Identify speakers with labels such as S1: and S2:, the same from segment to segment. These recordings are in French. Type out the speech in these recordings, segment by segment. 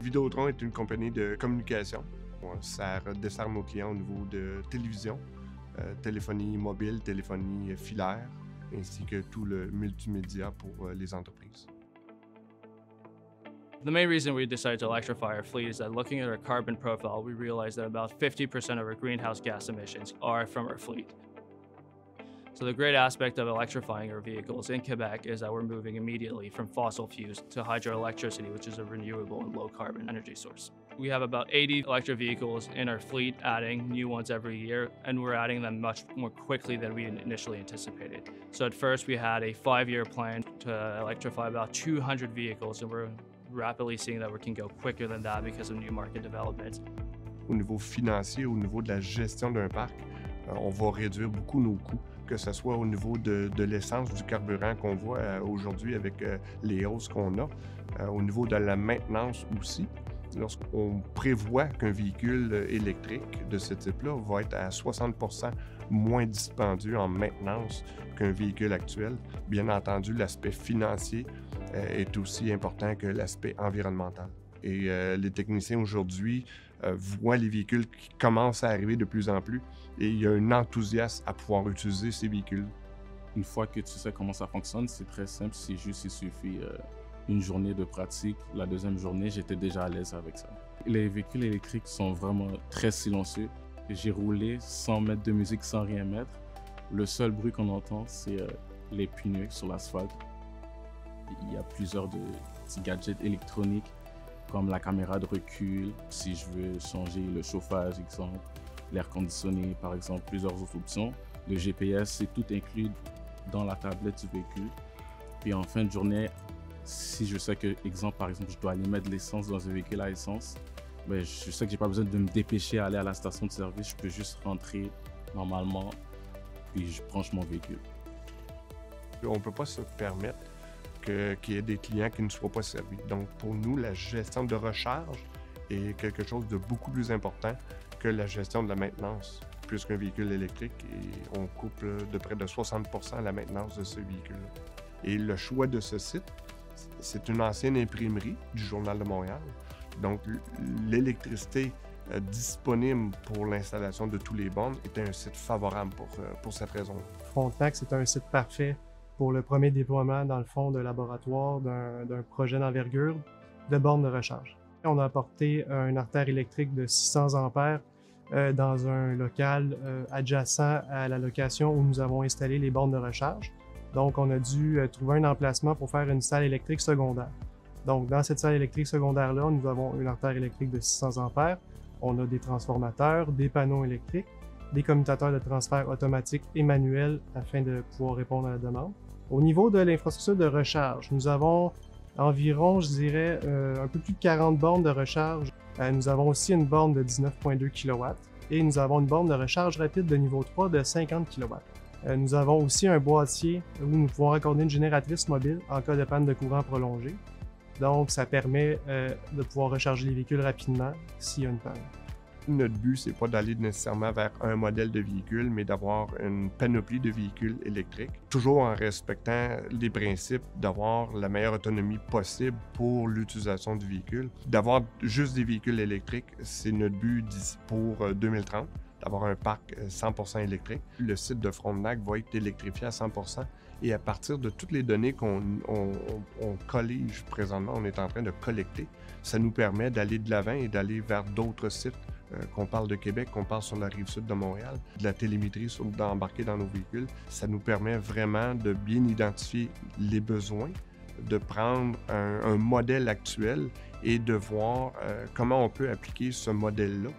S1: Vidéotron est une compagnie de communication. Ça dessert nos clients au niveau de télévision, téléphonie mobile, téléphonie filaire, ainsi que tout le multimédia pour les entreprises.
S2: The main reason we decided to electrify our fleet is that looking at our carbon profile, we realized that about 50% of our greenhouse gas emissions are from our fleet. So the great aspect of electrifying our vehicles in Quebec is that we're moving immediately from fossil fuels to hydroelectricity, which is a renewable and low carbon energy source. We have about 80 electric vehicles in our fleet, adding new ones every year, and we're adding them much more quickly than we initially anticipated. So at first we had a 5-year plan to electrify about 200 vehicles, and we're rapidly seeing that we can go quicker than that because of new market developments.
S1: Au niveau financier, au niveau de la gestion d'un parc, on va réduire beaucoup nos coûts, que ce soit au niveau de l'essence, du carburant qu'on voit aujourd'hui avec les hausses qu'on a, au niveau de la maintenance aussi. Lorsqu'on prévoit qu'un véhicule électrique de ce type-là va être à 60% moins dispendieux en maintenance qu'un véhicule actuel, bien entendu, l'aspect financier est aussi important que l'aspect environnemental. Et les techniciens aujourd'hui voient les véhicules qui commencent à arriver de plus en plus et il y a un enthousiasme à pouvoir utiliser ces véhicules.
S3: Une fois que tu sais comment ça fonctionne, c'est très simple, c'est juste, il suffit une journée de pratique. La deuxième journée, j'étais déjà à l'aise avec ça. Les véhicules électriques sont vraiment très silencieux. J'ai roulé sans mettre de musique, sans rien mettre. Le seul bruit qu'on entend, c'est les pneus sur l'asphalte. Il y a plusieurs petits gadgets électroniques, comme la caméra de recul, si je veux changer le chauffage, exemple, l'air conditionné, par exemple, plusieurs autres options. Le GPS, c'est tout inclus dans la tablette du véhicule. Puis en fin de journée, si je sais que, par exemple, je dois aller mettre de l'essence dans un véhicule à essence, ben, je sais que j'ai pas besoin de me dépêcher à aller à la station de service. Je peux juste rentrer normalement, puis je branche mon véhicule.
S1: On ne peut pas se permettre qu'il y ait des clients qui ne soient pas servis. Donc, pour nous, la gestion de recharge est quelque chose de beaucoup plus important que la gestion de la maintenance, puisqu'un véhicule électrique, et on coupe de près de 60% la maintenance de ce véhicule-là. Et le choix de ce site, c'est une ancienne imprimerie du Journal de Montréal. Donc, l'électricité disponible pour l'installation de tous les bornes était un site favorable pour cette raison.
S4: Frontenac, c'est un site parfait pour le premier déploiement, dans le fond, de laboratoire d'un projet d'envergure de bornes de recharge. On a apporté une artère électrique de 600 ampères dans un local adjacent à la location où nous avons installé les bornes de recharge. Donc, on a dû trouver un emplacement pour faire une salle électrique secondaire. Donc, dans cette salle électrique secondaire-là, nous avons une artère électrique de 600 ampères. On a des transformateurs, des panneaux électriques, des commutateurs de transfert automatique et manuels afin de pouvoir répondre à la demande. Au niveau de l'infrastructure de recharge, nous avons environ, je dirais, un peu plus de 40 bornes de recharge. Nous avons aussi une borne de 19,2 kW et nous avons une borne de recharge rapide de niveau 3 de 50 kW. Nous avons aussi un boîtier où nous pouvons raccorder une génératrice mobile en cas de panne de courant prolongée. Donc, ça permet de pouvoir recharger les véhicules rapidement s'il y a une panne.
S1: Notre but, c'est pas d'aller nécessairement vers un modèle de véhicule, mais d'avoir une panoplie de véhicules électriques, toujours en respectant les principes d'avoir la meilleure autonomie possible pour l'utilisation du véhicule. D'avoir juste des véhicules électriques, c'est notre but pour 2030, d'avoir un parc 100% électrique. Le site de Frontenac va être électrifié à 100%. Et à partir de toutes les données qu'on collige présentement, on est en train de collecter, ça nous permet d'aller de l'avant et d'aller vers d'autres sites. Qu'on parle de Québec, qu'on parle sur la rive sud de Montréal, de la télémétrie d'embarquer dans nos véhicules, ça nous permet vraiment de bien identifier les besoins, de prendre un modèle actuel et de voir comment on peut appliquer ce modèle-là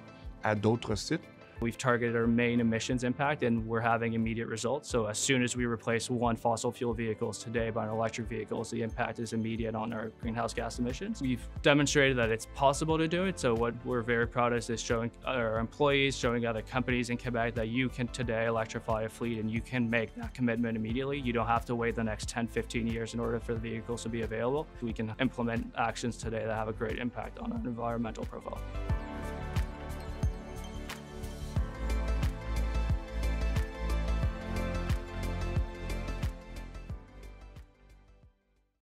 S1: à d'autres sites.
S2: We've targeted our main emissions impact and we're having immediate results. So as soon as we replace one fossil fuel vehicles today by an electric vehicles, the impact is immediate on our greenhouse gas emissions. We've demonstrated that it's possible to do it. So what we're very proud of is showing our employees, showing other companies in Quebec that you can today electrify a fleet and you can make that commitment immediately. You don't have to wait the next 10, 15 years in order for the vehicles to be available. We can implement actions today that have a great impact on our environmental profile.